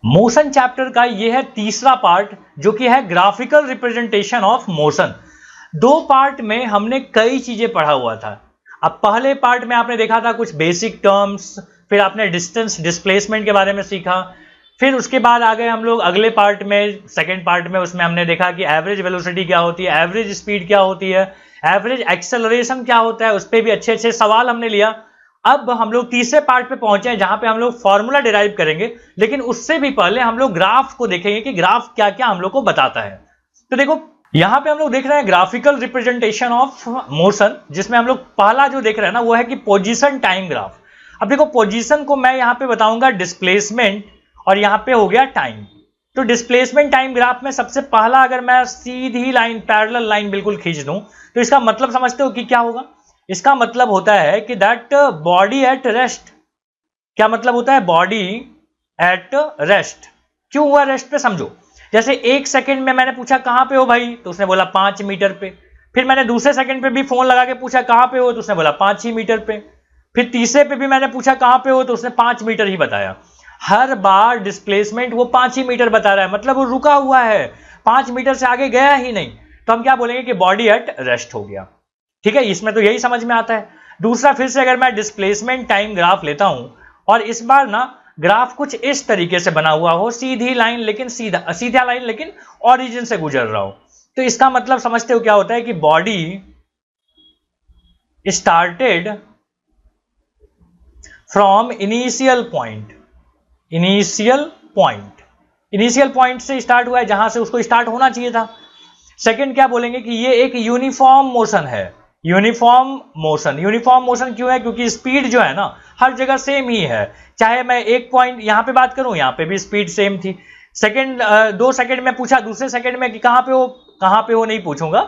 Motion chapter का यह है तीसरा पार्ट, जो कि है ग्राफिकल रिप्रेजेंटेशन ऑफ मोशन। दो पार्ट में हमने कई चीजें पढ़ा हुआ था। अब पहले पार्ट में आपने देखा था कुछ बेसिक टर्म्स, फिर आपने डिस्टेंस डिस्प्लेसमेंट के बारे में सीखा, फिर उसके बाद आ गए हम लोग अगले पार्ट में, सेकेंड पार्ट में। उसमें हमने देखा कि एवरेज वेलोसिटी क्या होती है, एवरेज स्पीड क्या होती है, एवरेज एक्सेलरेशन क्या होता है, उस पर भी अच्छे अच्छे सवाल हमने लिया। अब हम लोग तीसरे पार्ट पे पहुंचे हैं, जहां पे हम लोग फॉर्मूला डिराइव करेंगे, लेकिन उससे भी पहले हम लोग ग्राफ को देखेंगे कि ग्राफ क्या क्या हम लोग को बताता है। तो देखो यहां पे हम लोग देख रहे हैं ग्राफिकल रिप्रेजेंटेशन ऑफ मोशन, जिसमें हम लोग पहला जो देख रहे हैं ना वो है कि पोजीशन टाइम ग्राफ। अब देखो पोजीशन को मैं यहां पे बताऊंगा डिस्प्लेसमेंट, और यहां पे हो गया टाइम। तो डिस्प्लेसमेंट टाइम ग्राफ में सबसे पहला अगर मैं सीधी लाइन, पैरेलल लाइन बिल्कुल खींच दूं, तो इसका मतलब समझते हो कि क्या होगा? इसका मतलब होता है कि दैट बॉडी एट रेस्ट। क्या मतलब होता है? Body at rest. क्यों हुआ रेस्ट पे? समझो, जैसे एक सेकंड में मैंने पूछा कहां पे हो भाई, तो उसने बोला 5 मीटर पे। फिर मैंने दूसरे सेकंड पे भी फोन लगा के पूछा कहां पे हो, तो उसने बोला 5 ही मीटर पे। फिर तीसरे पे भी मैंने पूछा कहां पे हो, तो उसने 5 मीटर ही बताया। हर बार डिस्प्लेसमेंट वो 5 ही मीटर बता रहा है, मतलब वो रुका हुआ है, 5 मीटर से आगे गया ही नहीं। तो हम क्या बोलेंगे कि बॉडी एट रेस्ट हो गया। ठीक है, इसमें तो यही समझ में आता है। दूसरा, फिर से अगर मैं डिस्प्लेसमेंट टाइम ग्राफ लेता हूं, और इस बार ना ग्राफ कुछ इस तरीके से बना हुआ हो, सीधी लाइन लेकिन सीधा लाइन लेकिन ओरिजिन से गुजर रहा हो, तो इसका मतलब समझते हो क्या होता है कि body started from initial point. Initial point से स्टार्ट हुआ है, जहां से उसको स्टार्ट होना चाहिए था। सेकंड क्या बोलेंगे कि ये एक यूनिफॉर्म मोशन है। यूनिफॉर्म मोशन क्यों है? क्योंकि स्पीड जो है ना हर जगह सेम ही है। चाहे मैं एक पॉइंट यहां पे बात करूं, यहां पे भी स्पीड सेम थी। सेकंड 2 सेकंड में पूछा, दूसरे सेकंड में कि कहां पे हो नहीं पूछूंगा।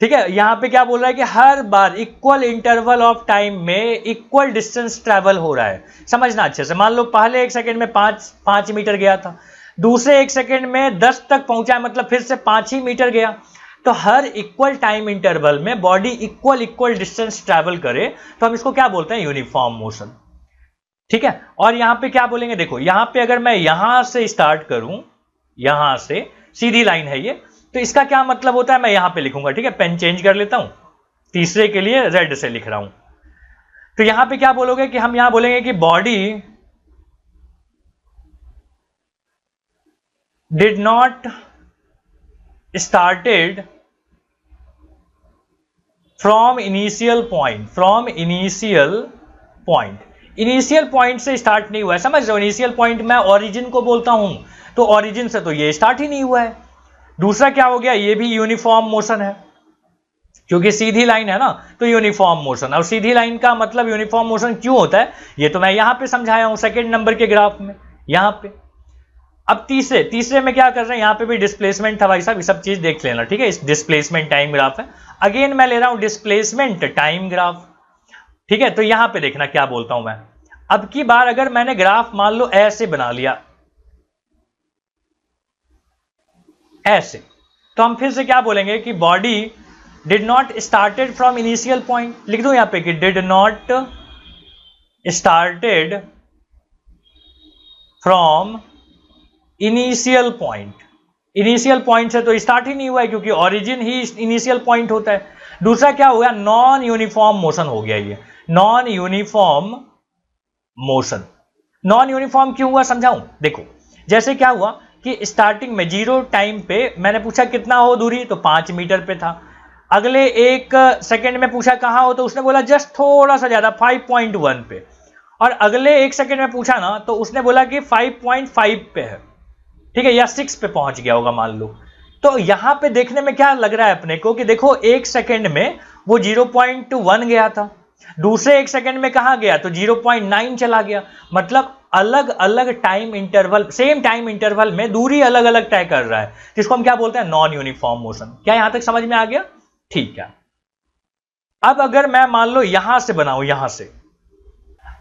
ठीक है, यहां पे क्या बोल रहा है कि हर बार इक्वल इंटरवल ऑफ टाइम में इक्वल डिस्टेंस ट्रेवल हो रहा है। समझना अच्छे से। मान लो पहले एक सेकंड में 5 मीटर गया था, दूसरे एक सेकंड में 10 तक पहुंचा, मतलब फिर से 5 ही मीटर गया। तो हर इक्वल टाइम इंटरवल में बॉडी इक्वल डिस्टेंस ट्रैवल करे, तो हम इसको क्या बोलते हैं? Uniform motion. ठीक है, और यहां पे क्या बोलेंगे? देखो यहां पे अगर मैं यहां से स्टार्ट करूं, यहां से सीधी लाइन है ये, तो इसका क्या मतलब होता है मैं यहां पे लिखूंगा। ठीक है, पेन चेंज कर लेता हूं, तीसरे के लिए रेड से लिख रहा हूं। तो यहां पे क्या बोलोगे कि हम यहां बोलेंगे कि body did not started from initial point से स्टार्ट नहीं हुआ है। समझ रहे हो? इनिशियल पॉइंट मैं ओरिजिन को बोलता हूं, तो ओरिजिन से तो ये स्टार्ट ही नहीं हुआ है। दूसरा क्या हो गया? ये भी यूनिफॉर्म मोशन है, क्योंकि सीधी लाइन है ना, तो यूनिफॉर्म मोशन। और सीधी लाइन का मतलब यूनिफॉर्म मोशन क्यों होता है, ये तो मैं यहां पे समझाया हूं सेकंड नंबर के ग्राफ में, यहां पे। अब तीसरे में क्या कर रहे हैं? यहां पे भी डिस्प्लेसमेंट था भाई साहब, ये सब चीज देख लेना। ठीक है, इस डिस्प्लेसमेंट टाइम ग्राफ है। अगेन मैं ले रहा हूं डिस्प्लेसमेंट टाइम ग्राफ। ठीक है, तो यहां पे देखना क्या बोलता हूं मैं। अब की बार अगर मैंने ग्राफ मान लो ऐसे बना लिया, ऐसे, तो हम फिर से क्या बोलेंगे कि body did not started from initial point. लिख दो यहां पे कि did not started from initial point से तो स्टार्ट ही नहीं हुआ है, क्योंकि ओरिजिन ही इनिशियल पॉइंट होता है। दूसरा क्या हो गया? नॉन यूनिफॉर्म मोशन हो गया ये, नॉन यूनिफॉर्म क्यों हुआ समझाऊं? देखो, जैसे क्या हुआ कि स्टार्टिंग में 0 टाइम पे मैंने पूछा कितना हो दूरी, तो 5 मीटर पे था। अगले एक सेकंड में पूछा कहां हो, तो उसने बोला जस्ट थोड़ा सा ज्यादा 5.1 पे। और अगले एक सेकंड में पूछा ना, तो उसने बोला कि 5.5 पे है। ठीक है, या 6 पे पहुंच गया होगा मान लो। तो यहां पे देखने में क्या लग रहा है अपने को कि देखो एक सेकंड में वो 0.1 गया था, दूसरे एक सेकंड में कहां गया, तो 0.9 चला गया। मतलब अलग अलग time interval, same time interval में दूरी अलग अलग तय कर रहा है, जिसको हम क्या बोलते हैं? Non uniform motion. क्या यहां तक समझ में आ गया? ठीक है। अब अगर मैं मान लो यहां से बनाऊं, यहां से,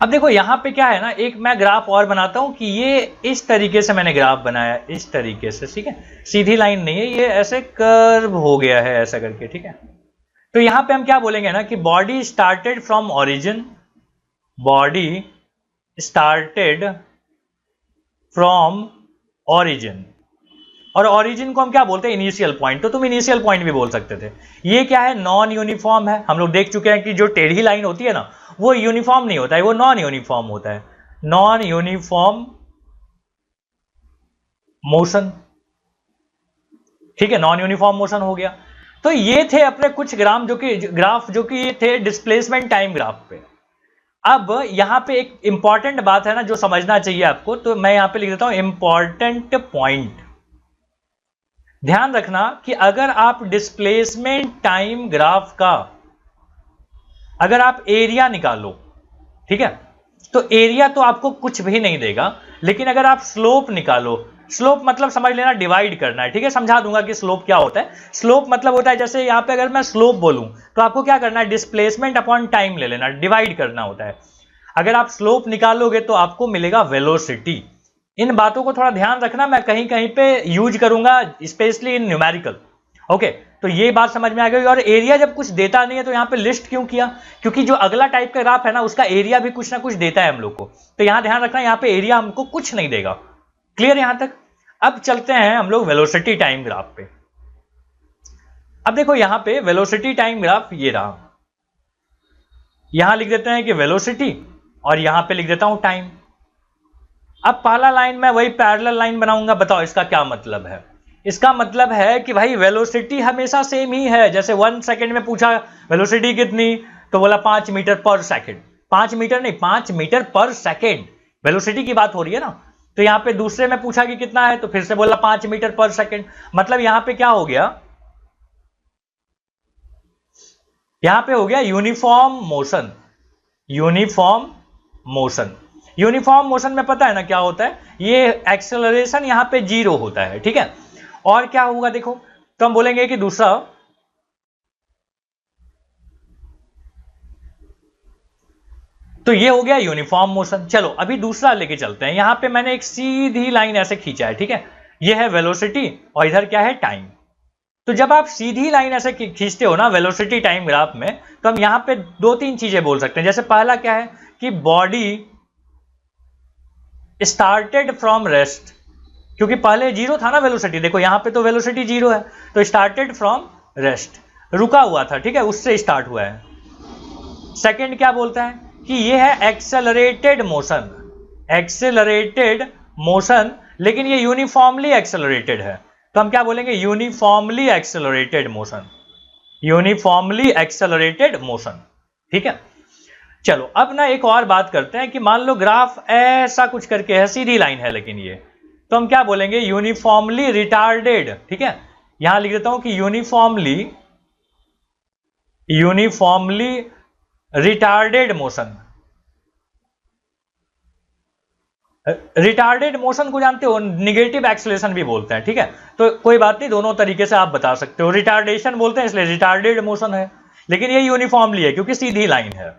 अब देखो यहां पे क्या है ना, एक मैं ग्राफ और बनाता हूं कि ये इस तरीके से मैंने ग्राफ बनाया, इस तरीके से। ठीक है, सीधी लाइन नहीं है ये, ऐसे कर्व हो गया है ऐसा करके। ठीक है, तो यहां पे हम क्या बोलेंगे ना कि body started from origin, body started from origin, और ओरिजिन को हम क्या बोलते हैं, इनिशियल पॉइंट, तो तुम इनिशियल पॉइंट भी बोल सकते थे। ये क्या है, नॉन यूनिफॉर्म है। हम लोग देख चुके हैं कि जो टेढ़ी लाइन होती है ना, वो यूनिफॉर्म नहीं होता है, वो नॉन यूनिफॉर्म होता है, नॉन यूनिफॉर्म मोशन। ठीक है, नॉन यूनिफॉर्म मोशन हो गया। तो ये थे अपने कुछ ग्राफ जो कि ये थे डिस्प्लेसमेंट टाइम ग्राफ पे। अब यहां पे एक इंपॉर्टेंट बात है ना जो समझना चाहिए आपको, तो मैं यहां पे लिख देता हूं इंपॉर्टेंट पॉइंट। ध्यान रखना कि अगर आप डिस्प्लेसमेंट टाइम ग्राफ का अगर आप एरिया निकालो, ठीक है, तो एरिया तो आपको कुछ भी नहीं देगा, लेकिन अगर आप स्लोप निकालो, स्लोप मतलब समझ लेना डिवाइड करना है। ठीक है, समझा दूंगा कि स्लोप क्या होता है। स्लोप मतलब होता है, जैसे यहां पे अगर मैं स्लोप बोलूं तो आपको क्या करना है, डिस्प्लेसमेंट अपॉन टाइम ले लेना, डिवाइड करना होता है। अगर आप स्लोप निकालोगे तो आपको मिलेगा वेलोसिटी। इन बातों को थोड़ा ध्यान रखना, मैं कहीं कहीं पे यूज करूंगा, स्पेशली इन न्यूमेरिकल। ओके, तो ये बात समझ में आ गई। और एरिया जब कुछ देता नहीं है तो यहां पे लिस्ट क्यों किया, क्योंकि जो अगला टाइप का ग्राफ है ना, उसका एरिया भी कुछ ना कुछ देता है हम लोग को। तो यहां ध्यान रखना, यहां पे एरिया हमको कुछ नहीं देगा। क्लियर यहां तक? अब चलते हैं हम लोग वेलोसिटी टाइम ग्राफ पे। अब देखो यहां पे वेलोसिटी टाइम ग्राफ ये रहा, यहां लिख देते हैं कि वेलोसिटी, और यहां पे लिख देता हूं टाइम। अब पहला लाइन मैं वही पैरेलल लाइन बनाऊंगा। बताओ इसका क्या मतलब है? इसका मतलब है कि भाई वेलोसिटी हमेशा सेम ही है। जैसे 1 सेकंड में पूछा वेलोसिटी कितनी, तो बोला 5 मीटर पर सेकंड। 5 मीटर नहीं, 5 मीटर पर सेकंड वेलोसिटी की बात हो रही है ना। तो यहां पे दूसरे में पूछा कि कितना है, तो फिर से बोला 5 मीटर पर सेकंड। मतलब यहां पे क्या हो गया, यहां पे हो गया uniform motion. Uniform motion, uniform motion में पता है ना क्या होता है, ये एक्सेलरेशन यहां पे 0 होता है। ठीक है, और क्या होगा देखो, तो हम बोलेंगे कि दूसरा, तो ये हो गया यूनिफॉर्म मोशन। चलो अभी दूसरा लेके चलते हैं। यहां पे मैंने एक सीधी लाइन ऐसे खींचा है, ठीक है, ये है वेलोसिटी और इधर क्या है, टाइम। तो जब आप सीधी लाइन ऐसे खींचते हो ना वेलोसिटी टाइम ग्राफ में, तो हम यहां पे 2-3 चीजें बोल सकते हैं। जैसे पहला क्या है कि बॉडी स्टार्टेड फ्रॉम रेस्ट, क्योंकि पहले 0 था ना वेलोसिटी, देखो यहां पे तो वेलोसिटी 0 है, तो स्टार्टेड फ्रॉम रेस्ट, रुका हुआ था, ठीक है, उससे स्टार्ट हुआ है। सेकंड क्या बोलता है कि ये है एक्सेलरेटेड मोशन, एक्सेलरेटेड मोशन, लेकिन ये यूनिफॉर्मली एक्सेलरेटेड है। तो हम क्या बोलेंगे, uniformly accelerated motion, uniformly accelerated motion. ठीक है, चलो अब ना एक और बात करते हैं कि मान लो ग्राफ ऐसा कुछ करके है, सीधी लाइन है लेकिन ये, तो हम क्या बोलेंगे, यूनिफॉर्मली रिटार्डेड। ठीक है, यहां लिख देता हूं कि uniformly retarded motion. Retarded motion को जानते हो, निगेटिव एक्सेलरेशन भी बोलते हैं। ठीक है, तो कोई बात नहीं, दोनों तरीके से आप बता सकते हो। रिटार्डेशन बोलते हैं इसलिए रिटार्डेड मोशन है, लेकिन ये यूनिफॉर्मली है क्योंकि सीधी लाइन है।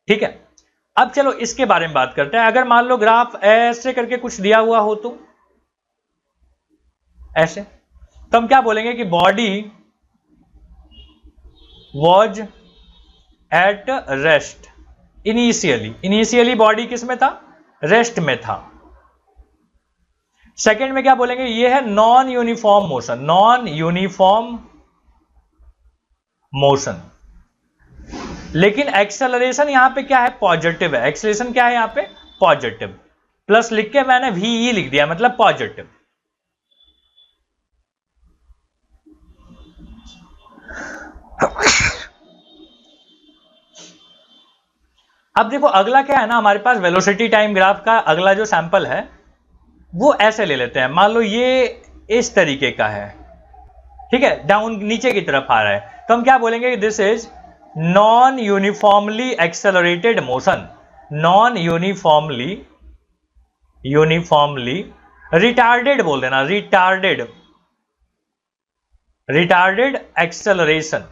ठीक है, अब चलो इसके बारे में बात करते हैं। अगर मान लो ग्राफ ऐसे करके कुछ दिया हुआ हो, तो ऐसे, तो हम क्या बोलेंगे कि body was at rest initially. Initially body किस में था, रेस्ट में था। सेकंड में क्या बोलेंगे, ये है non uniform motion, non uniform motion, लेकिन एक्सेलरेशन यहां पे क्या है, पॉजिटिव है। एक्सेलरेशन क्या है यहां पे, पॉजिटिव, प्लस लिख के मैंने वी लिख दिया, मतलब पॉजिटिव। अब देखो अगला क्या है ना, हमारे पास वेलोसिटी टाइम ग्राफ का अगला जो सैंपल है वो ऐसे ले लेते हैं। मान लो ये इस तरीके का है, ठीक है, डाउन नीचे की तरफ आ रहा है, तो हम क्या बोलेंगे, this is non uniformly accelerated motion, non uniformly retarded बोल देना, retarded acceleration.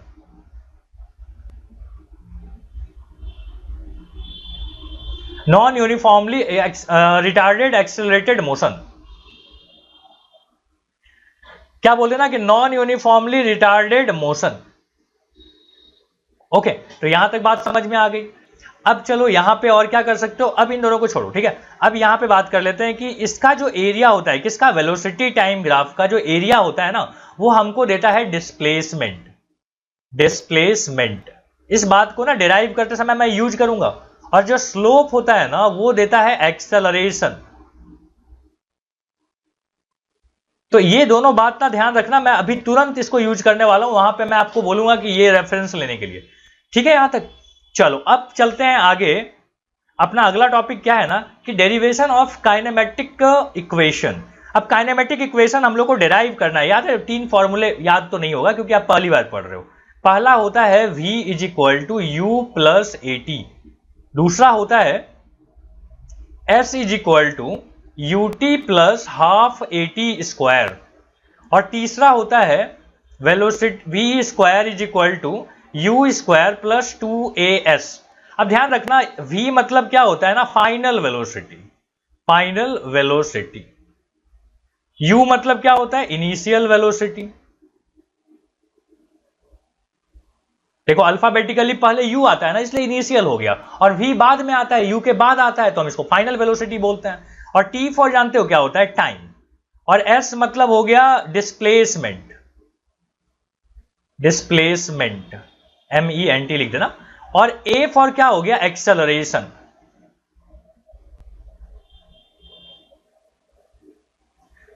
Non uniformly retarded accelerated motion, क्या बोल देना कि non uniformly retarded motion. Okay, तो यहां तक बात समझ में आ गई। अब चलो यहां पे और क्या कर सकते हो, अब इन दोनों को छोड़ो, ठीक है। अब यहां पे बात कर लेते हैं कि इसका जो एरिया होता है, किसका, वेलोसिटी टाइम ग्राफ का जो एरिया होता है ना, वो हमको देता है डिस्प्लेसमेंट। डिस्प्लेसमेंट, इस बात को ना डिराइव करते समय मैं यूज करूंगा। और जो स्लोप होता है ना, वो देता है एक्सेलरेशन। तो ये दोनों बात ना ध्यान रखना, मैं अभी तुरंत इसको यूज करने वाला हूं, वहां पे मैं आपको बोलूंगा कि ये रेफरेंस लेने के लिए, ठीक है यहां तक। चलो अब चलते हैं आगे। अपना अगला टॉपिक क्या है ना, कि डेरिवेशन ऑफ काइनेमेटिक इक्वेशन। अब काइनेमेटिक इक्वेशन हम लोग को डिराइव करना है, याद है 3 फॉर्मूले, याद तो नहीं होगा क्योंकि आप पहली बार पढ़ रहे हो। पहला होता है v is equal to u plus a t, दूसरा होता है s is equal to u t plus half a t square, और तीसरा होता है velocity v square is equal to u square plus 2as। अब ध्यान रखना v मतलब क्या होता है ना, final velocity, final velocity. u मतलब क्या होता है, इनिशियल वेलोसिटी। देखो अल्फाबेटिकली पहले u आता है ना, इसलिए इनिशियल हो गया, और v बाद में आता है, u के बाद आता है, तो हम इसको फाइनल वेलोसिटी बोलते हैं। और t फॉर जानते हो क्या होता है, टाइम। और s मतलब हो गया डिस्प्लेसमेंट, डिस्प्लेसमेंट, MENT लिख देना। और a फॉर क्या हो गया, एक्सेलरेशन।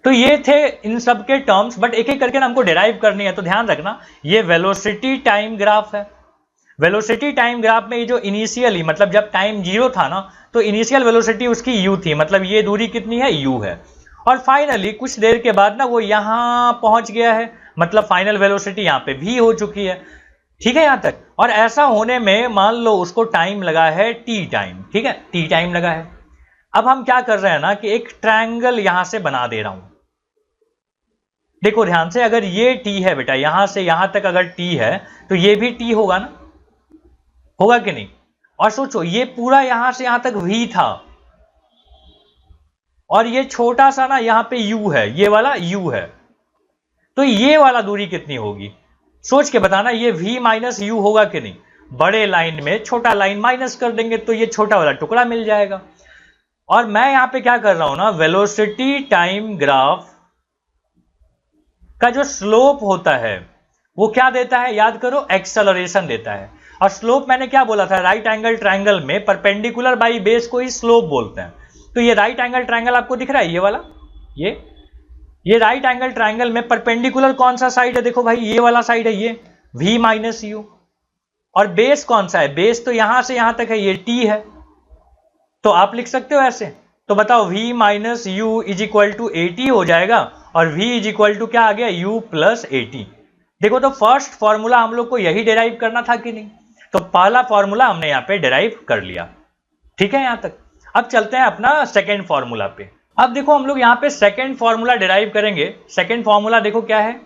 तो ये थे इन सब के टर्म्स, बट एक एक करके ना हमको डिराइव करनी है, तो ध्यान रखना ये वेलोसिटी टाइम ग्राफ है। वेलोसिटी टाइम ग्राफ में ये जो इनिशियली, मतलब जब टाइम 0 था ना, तो इनिशियल वेलोसिटी उसकी u थी, मतलब ये दूरी कितनी है, u है। और फाइनली कुछ देर के बाद ना वो यहां पहुंच गया है, मतलब फाइनल वेलोसिटी यहां पे v हो चुकी है, ठीक है यहां तक। और ऐसा होने में मान लो उसको टाइम लगा है t टाइम, ठीक है, t टाइम लगा है। अब हम क्या कर रहे हैं ना, कि एक ट्रायंगल यहां से बना दे रहा हूं। देखो ध्यान से, अगर ये t है बेटा, यहां से यहां तक अगर t है, तो ये भी t होगा ना, होगा कि नहीं। और सोचो ये पूरा यहां से यहां तक v था, और ये छोटा सा ना यहां पे u है, ये वाला u है, तो ये वाला दूरी कितनी होगी, सोच के बताना, ये v माइनस यू होगा कि नहीं। बड़े लाइन में छोटा लाइन माइनस कर देंगे, तो ये छोटा वाला टुकड़ा मिल जाएगा। और मैं यहां पे क्या कर रहा हूं ना, वेलोसिटी टाइम ग्राफ का जो स्लोप होता है वो क्या देता है, याद करो, एक्सेलरेशन देता है। और स्लोप मैंने क्या बोला था, राइट एंगल ट्रायंगल में परपेंडिकुलर बाई बेस को ही स्लोप बोलते हैं। तो ये राइट एंगल ट्रायंगल आपको दिख रहा है, ये वाला, ये राइट एंगल ट्रायंगल में परपेंडिकुलर कौन सा साइड है, देखो भाई ये वाला साइड है, ये v माइनस यू। और बेस कौन सा है, बेस तो यहां से यहां तक है, ये t है। तो आप लिख सकते हो ऐसे, तो बताओ v minus u is equal to a t हो जाएगा, और v इज इक्वल टू क्या आ गया, u प्लस ए टी। देखो तो फर्स्ट फॉर्मूला हम लोग को यही डिराइव करना था कि नहीं, तो पहला फॉर्मूला हमने यहां पे डिराइव कर लिया, ठीक है यहां तक। अब चलते हैं अपना सेकेंड फॉर्मूला पे। अब देखो हम लोग यहां पे सेकेंड फॉर्मूला डिराइव करेंगे। सेकेंड फॉर्मूला देखो क्या है,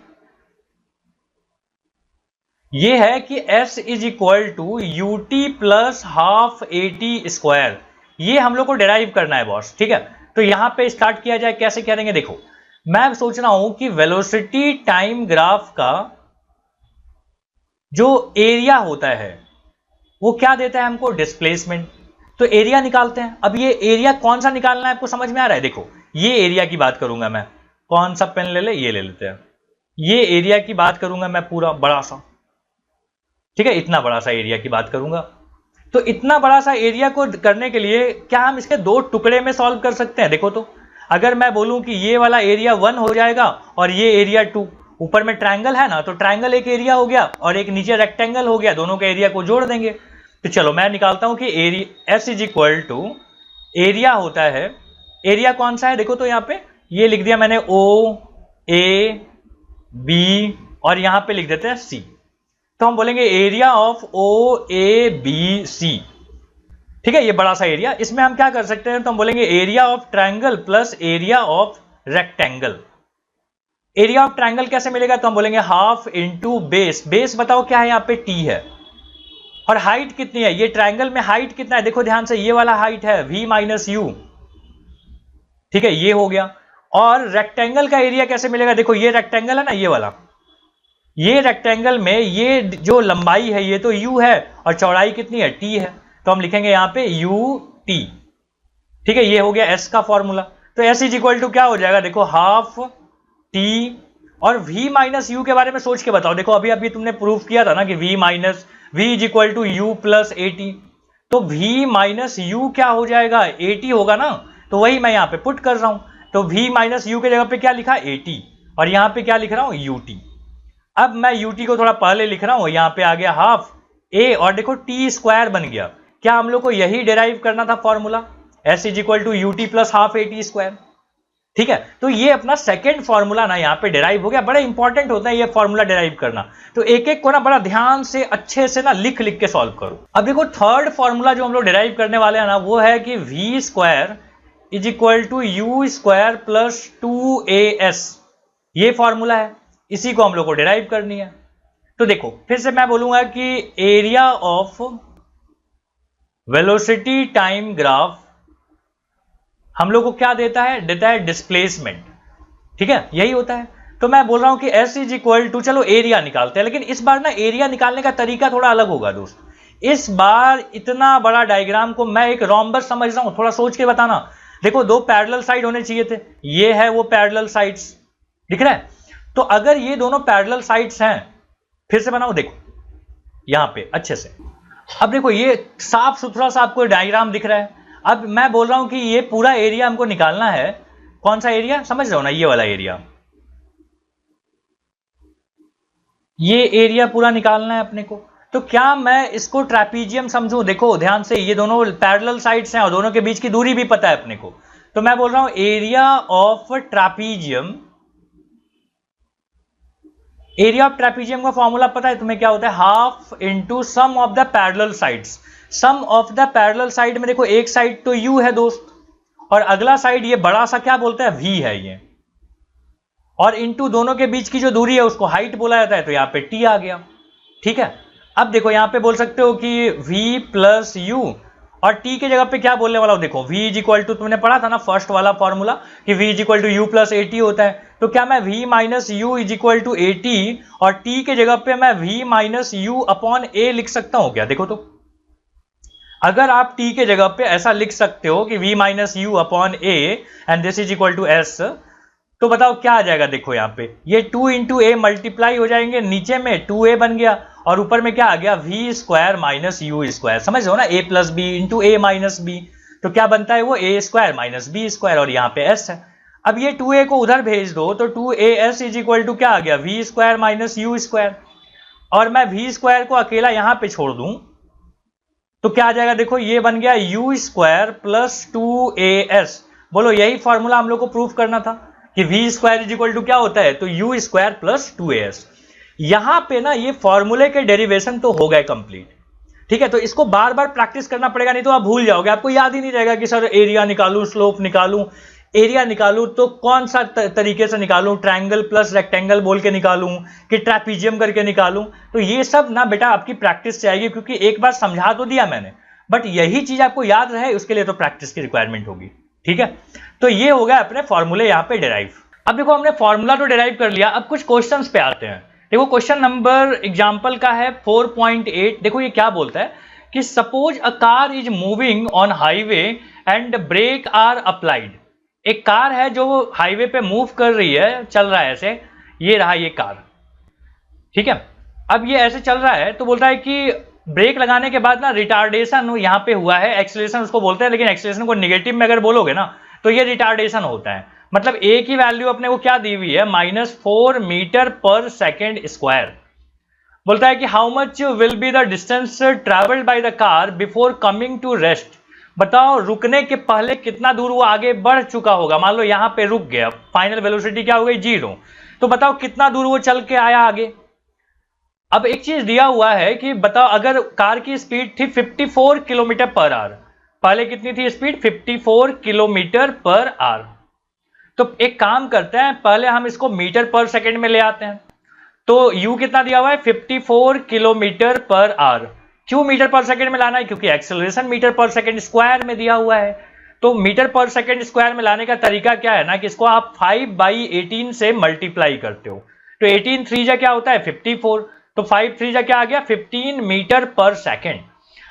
ये है कि s is equal to u t plus half a t square. ये हम लोग को डिराइव करना है बॉस, ठीक है। तो यहां पे स्टार्ट किया जाए, कैसे करेंगे, देखो मैं सोच रहा हूं कि वेलोसिटी टाइम ग्राफ का जो एरिया होता है वो क्या देता है हमको, डिस्प्लेसमेंट। तो एरिया निकालते हैं। अब ये एरिया कौन सा निकालना है, आपको समझ में आ रहा है। देखो ये एरिया की बात करूंगा मैं, कौन सा पेन ले ले, ये ले लेते हैं। ये एरिया की बात करूंगा मैं, पूरा बड़ा सा, ठीक है, इतना बड़ा सा एरिया की बात करूंगा। तो इतना बड़ा सा एरिया को करने के लिए क्या हम इसके 2 टुकड़े में सॉल्व कर सकते हैं। देखो तो अगर मैं बोलूं कि ये वाला एरिया 1 हो जाएगा और ये एरिया 2, ऊपर में ट्रायंगल है ना, तो ट्रायंगल एक एरिया हो गया और एक नीचे रेक्टेंगल हो गया, दोनों के एरिया को जोड़ देंगे। तो चलो मैं निकालता हूं कि area s is equal to, area होता है, एरिया कौन सा है, देखो तो यहां पे ये लिख दिया मैंने, ओ ए बी, और यहां पे लिख देते हैं सी। तो हम बोलेंगे area of O A B C, ठीक है, ये बड़ा सा एरिया। इसमें हम क्या कर सकते हैं, तो हम बोलेंगे area of triangle plus area of rectangle. Area of triangle कैसे मिलेगा, तो हम बोलेंगे हाफ इंटू बेस। बेस बताओ क्या है, यहां पे टी है, और हाइट कितनी है, ये ट्रायंगल में हाइट कितना है, देखो ध्यान से, ये वाला हाइट है v माइनस यू, ठीक है, ये हो गया। और रेक्टेंगल का एरिया कैसे मिलेगा, देखो ये रेक्टेंगल है ना, ये वाला, ये रेक्टेंगल में ये जो लंबाई है ये तो u है, और चौड़ाई कितनी है, t है। तो हम लिखेंगे यहां पे ut। ठीक है, ये हो गया s का फॉर्मूला। तो s इज इक्वल टू क्या हो जाएगा, देखो हाफ t, और v माइनस यू के बारे में सोच के बताओ। देखो अभी अभी तुमने प्रूफ किया था ना कि v is equal to u plus at, तो v माइनस यू क्या हो जाएगा, at होगा ना, तो वही मैं यहां पे पुट कर रहा हूं। तो v माइनस यू के जगह पे क्या लिखा, at, और यहां पे क्या लिख रहा हूं, ut। अब मैं ut को थोड़ा पहले लिख रहा हूं, यहां पे आ गया हाफ a, और देखो t स्क्वायर बन गया। क्या हम लोग को यही डिराइव करना था formula, s is equal to u t plus half at square. ठीक है, तो ये अपना सेकंड फॉर्मूला ना यहाँ पे डिराइव हो गया। बड़ा इंपॉर्टेंट होता है ये फॉर्मूला डिराइव करना, तो एक एक को ना बड़ा ध्यान से अच्छे से ना लिख लिख के सॉल्व करो। अब देखो थर्ड फॉर्मूला जो हम लोग डिराइव करने वाले हैं ना, वो है कि v square is equal to u square plus 2as। ये फॉर्मूला है, इसी को हम लोग को डिराइव करनी है। तो देखो फिर से मैं बोलूंगा कि area of velocity time graph हम लोग को क्या देता है, देता है डिस्प्लेसमेंट। ठीक है, यही होता है। तो मैं बोल रहा हूं कि s इज इक्वल टू, चलो एरिया निकालते हैं, लेकिन इस बार ना एरिया निकालने का तरीका थोड़ा अलग होगा दोस्त। इस बार इतना बड़ा डायग्राम को मैं एक रोम्बस समझ रहा हूं, थोड़ा सोच के बताना। देखो दो पैरेलल साइड होने चाहिए थे, ये है वो पैरेलल साइड्स, दिख रहा है। तो अगर ये दोनों पैरेलल साइड्स हैं, फिर से बनाओ, देखो यहां पे अच्छे से। अब देखो ये साफ सुथरा सा आपको डायग्राम दिख रहा है। अब मैं बोल रहा हूं कि ये पूरा एरिया हमको निकालना है। कौन सा एरिया, समझ रहे हो ना, ये वाला एरिया, ये एरिया पूरा निकालना है अपने को। तो क्या मैं इसको ट्रैपीजियम समझूं, देखो ध्यान से, ये दोनों पैरेलल साइड्स हैं और दोनों के बीच की दूरी भी पता है अपने को। तो मैं बोल रहा हूं area of trapezium, area of trapezium का फॉर्मूला पता है तुम्हें क्या होता है, half into sum of the parallel sides. Sum of the parallel side में देखो एक साइड तो u है दोस्त, और अगला साइड ये बड़ा सा क्या बोलते हैं, v है ये, और इंटू दोनों के बीच की जो दूरी है उसको हाइट बोला जाता है, तो यहां पे t आ गया। ठीक है, अब देखो यहां पे बोल सकते हो कि v प्लस यू, और t के जगह पे क्या बोलने वाला हो, देखो v इज इक्वल टू, तुमने पढ़ा था ना फर्स्ट वाला फॉर्मूला कि v is equal to u plus at होता है। तो क्या मैं v minus u is equal to at, और t के जगह पे मैं v minus u upon a लिख सकता हूं क्या, देखो तो अगर आप t के जगह पे ऐसा लिख सकते हो कि v minus u upon a and this is equal to s, तो बताओ क्या आ जाएगा। देखो यहाँ पे ये 2 इंटू ए मल्टीप्लाई हो जाएंगे, नीचे में 2a बन गया, और ऊपर में क्या आ गया, v square minus u square. समझ रहे हो ना, a plus b into a minus b, तो क्या बनता है वो a square minus b square, और यहाँ पे s है। अब ये 2a को उधर भेज दो, तो 2as इज इक्वल टू क्या आ गया, v square minus u square, और मैं v स्क्वायर को अकेला यहां पे छोड़ दूं तो क्या आ जाएगा, देखो ये बन गया u स्क्वायर प्लस 2as। बोलो यही फॉर्मूला हम लोग को प्रूफ करना था कि v square is equal to क्या होता है, तो u स्क्वायर प्लस 2as। यहां पे ना ये फॉर्मूले के डेरिवेशन तो हो गए कंप्लीट। ठीक है, तो इसको बार बार प्रैक्टिस करना पड़ेगा, नहीं तो आप भूल जाओगे, आपको याद ही नहीं रहेगा कि सर एरिया निकालूं, स्लोप निकालूं, एरिया निकालूं तो कौन सा तरीके से निकालूं, ट्रायंगल प्लस रेक्टेंगल बोल के निकालूं कि ट्रैपीजियम करके निकालूं। तो ये सब ना बेटा आपकी प्रैक्टिस से आएगी, क्योंकि एक बार समझा तो दिया मैंने, बट यही चीज आपको याद रहे उसके लिए तो प्रैक्टिस की रिक्वायरमेंट होगी। ठीक है, तो ये हो गया अपने फॉर्मूले यहाँ पे डिराइव। अब देखो हमने फॉर्मूला तो डिराइव कर लिया, अब कुछ क्वेश्चन पे आते हैं। देखो क्वेश्चन नंबर एग्जाम्पल का है 4.8। देखो ये क्या बोलता है कि suppose a car is moving on highway and brake are applied. एक कार है जो हाईवे पे मूव कर रही है, चल रहा है ऐसे, ये रहा ये कार। ठीक है, अब ये ऐसे चल रहा है, तो बोलता है कि ब्रेक लगाने के बाद ना रिटार्डेशन यहाँ पे हुआ है, एक्सीलरेशन उसको बोलते हैं, लेकिन एक्सीलरेशन को नेगेटिव में अगर बोलोगे ना तो ये रिटार्डेशन होता है। मतलब ए की वैल्यू अपने को क्या दी हुई है, -4 मीटर पर सेकेंड स्क्वायर। बोलता है कि how much will be the distance travelled by the car before coming to rest. बताओ रुकने के पहले कितना दूर वो आगे बढ़ चुका होगा। मान लो यहां पे रुक गया, फाइनल वेलोसिटी क्या हो गई 0, तो बताओ कितना दूर वो चल के आया आगे। अब एक चीज दिया हुआ है कि बताओ अगर कार की स्पीड थी 54 किलोमीटर पर आवर, पहले कितनी थी स्पीड 54 किलोमीटर पर आवर। तो एक काम करते हैं, पहले हम इसको मीटर पर सेकेंड में ले आते हैं। तो u कितना दिया हुआ है 54 किलोमीटर पर आवर। क्यों मीटर पर सेकेंड में लाना है, क्योंकि एक्सेलरेशन मीटर पर सेकेंड स्क्वायर में दिया हुआ है। तो मीटर पर सेकेंड स्क्वायर में लाने का तरीका क्या है ना, कि इसको आप 5/18 से मल्टीप्लाई करते हो। तो 18 3 जा क्या होता है 54, तो 5 3 जा क्या आ गया 15 मीटर पर सेकेंड।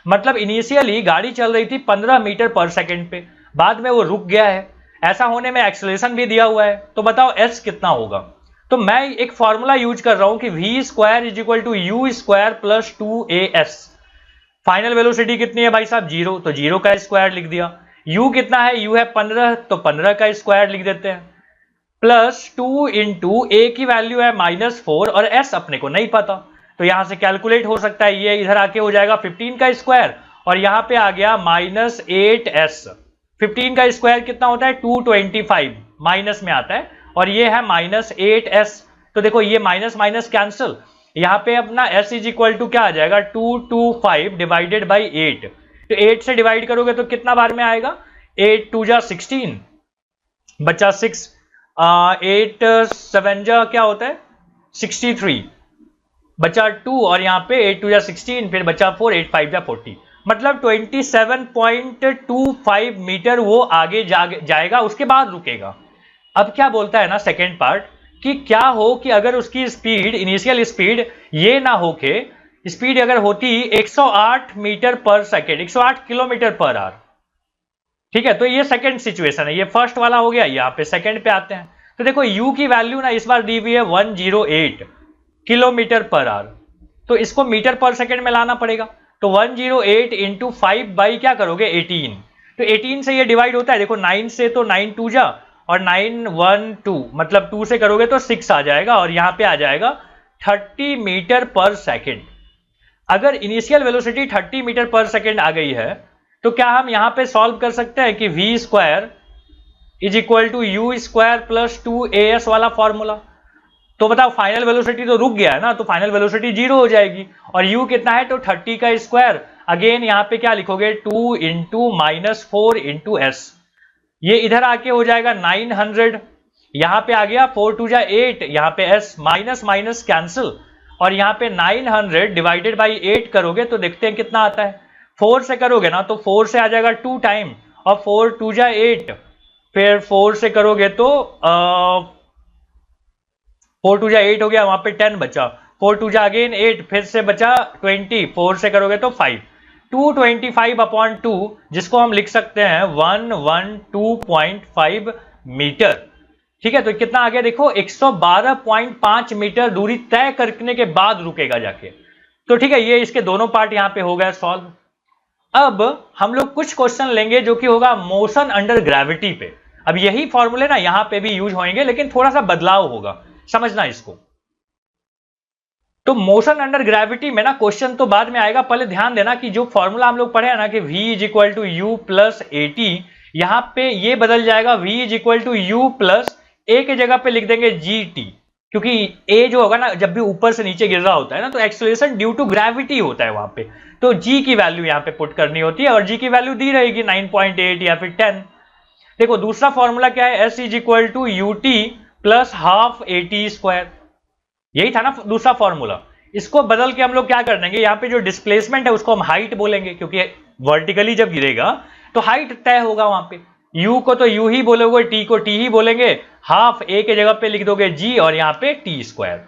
मतलब इनिशियली गाड़ी चल रही थी 15 मीटर पर सेकंड पे, बाद में वो रुक गया है। ऐसा होने में एक्सेलरेशन भी दिया हुआ है, तो बताओ s कितना होगा। तो मैं एक फॉर्मूला यूज कर रहा हूं कि v square is equal to u square plus 2as। Final velocity कितनी है भाई साहब, 0, तो 0 का स्क्वायर लिख दिया। u कितना है, u है 15, तो 15 का स्क्वायर लिख देते हैं, प्लस 2 इंटू a की वैल्यू है -4 और s अपने को नहीं पता, तो यहां से कैलकुलेट हो सकता है, ये इधर आके हो जाएगा 15 का स्क्वायर और यहां पे आ गया -8s। 15 का स्क्वायर कितना होता है, 225, माइनस में आता है, और ये है -8s। तो देखो ये माइनस माइनस कैंसिल, यहाँ पे अपना s इज इक्वल टू क्या आ जाएगा, 225 डिवाइडेड बाई 8। तो 8 से डिवाइड करोगे तो कितना बार में आएगा, 8 2 जा 16, बच्चा 6, 8 7 जा क्या होता है 63, बचा 2 और यहाँ पे 8 2 जा 16, फिर बचा 4, 8 5 जा 40, मतलब 27.25 मीटर वो आगे जाएगा, उसके बाद रुकेगा। अब क्या बोलता है ना सेकेंड पार्ट, कि क्या हो कि अगर उसकी स्पीड, इनिशियल स्पीड ये ना हो के स्पीड अगर होती 108 मीटर पर सेकेंड, 108 किलोमीटर पर आवर, ठीक है। तो ये सेकेंड सिचुएशन है, ये फर्स्ट वाला हो गया, यहाँ पे सेकेंड पे आते हैं। तो देखो u की वैल्यू ना इस बार दी हुई है 108 किलोमीटर पर आवर, तो इसको मीटर पर सेकेंड में लाना पड़ेगा। तो 108 इंटू 5 बाई क्या करोगे 18, तो 18 से ये डिवाइड होता है, देखो 9 से तो 9 2 जा और 9 1 2, मतलब 2 से करोगे तो 6 आ जाएगा और यहां पे आ जाएगा 30 मीटर पर सेकेंड। अगर इनिशियल वेलोसिटी 30 मीटर पर सेकेंड आ गई है, तो क्या हम यहां पे सॉल्व कर सकते हैं कि v square is equal to u square plus 2as वाला फॉर्मूला। तो बताओ फाइनल वेलोसिटी तो रुक गया है ना, तो फाइनल वेलोसिटी 0 हो जाएगी, और u कितना है, तो 30 का स्क्वायर, अगेन यहां पे क्या लिखोगे 2 इंटू -4 इंटू s, ये इधर आके हो जाएगा 900, यहां पे आ गया 4 2 जा 8, यहां पे s, माइनस माइनस कैंसिल, और यहां पे 900 डिवाइडेड बाई 8 करोगे तो देखते हैं कितना आता है। 4 से करोगे ना तो 4 से आ जाएगा 2 टाइम, और 4 2 जा 8, फिर 4 से करोगे तो 4 2 जा 8 हो गया, वहां पे 10 बचा, 4 2 जा अगेन 8, फिर से बचा 20, 4 से करोगे तो 5, 225/2, जिसको हम लिख सकते हैं 112.5 मीटर, ठीक है। तो कितना आ गया देखो, 112.5 मीटर दूरी तय करने के बाद रुकेगा जाके। तो ठीक है, ये इसके दोनों पार्ट यहां पे हो गया सॉल्व। अब हम लोग कुछ क्वेश्चन लेंगे जो कि होगा मोशन अंडर ग्रेविटी पे। अब यही फॉर्मूले ना यहां पे भी यूज होंगे, लेकिन थोड़ा सा बदलाव होगा, समझना इसको। तो मोशन अंडर ग्रेविटी में ना क्वेश्चन तो बाद में आएगा, पहले ध्यान देना कि जो फॉर्मूला हम लोग पढ़े हैं ना कि v is equal to u plus a t, यहां पे ये बदल जाएगा, v is equal to u plus a के जगह पे लिख देंगे जी टी, क्योंकि ए जो होगा ना जब भी ऊपर से नीचे गिर रहा होता है ना, तो एक्सेलरेशन ड्यू टू ग्रेविटी होता है वहां पे, तो जी की वैल्यू यहां पे पुट करनी होती है, और जी की वैल्यू दी रहेगी 9.8 या फिर 10। देखो दूसरा फॉर्मूला क्या है, s is equal to u t plus half a t square, यही था ना दूसरा फॉर्मूला। इसको बदल के हम लोग क्या कर देंगे, यहाँ पे जो डिस्प्लेसमेंट है उसको हम हाइट बोलेंगे, क्योंकि वर्टिकली जब गिरेगा तो हाइट तय होगा वहां पे, u को तो u ही बोलोगे, t को t ही बोलेंगे, हाफ a के जगह पे लिख दोगे g और यहाँ पे t स्क्वायर।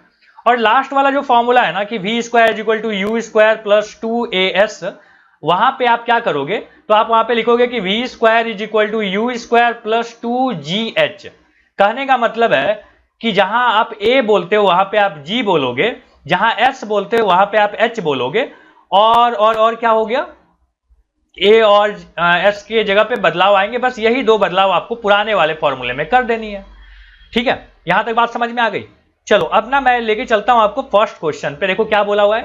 और लास्ट वाला जो फॉर्मूला है ना कि v square is equal to u square plus 2as, वहां पे आप क्या करोगे, तो आप वहां पे लिखोगे कि v square is equal to u square plus 2gh। कहने का मतलब है कि जहां आप a बोलते हो वहां पे आप g बोलोगे, जहां s बोलते हो वहां पे आप h बोलोगे, और क्या हो गया, a और s के जगह पे बदलाव आएंगे, बस यही दो बदलाव आपको पुराने वाले फॉर्मूले में कर देनी है, ठीक है। यहां तक बात समझ में आ गई। चलो अब ना मैं लेके चलता हूं आपको फर्स्ट क्वेश्चन पे। देखो क्या बोला हुआ है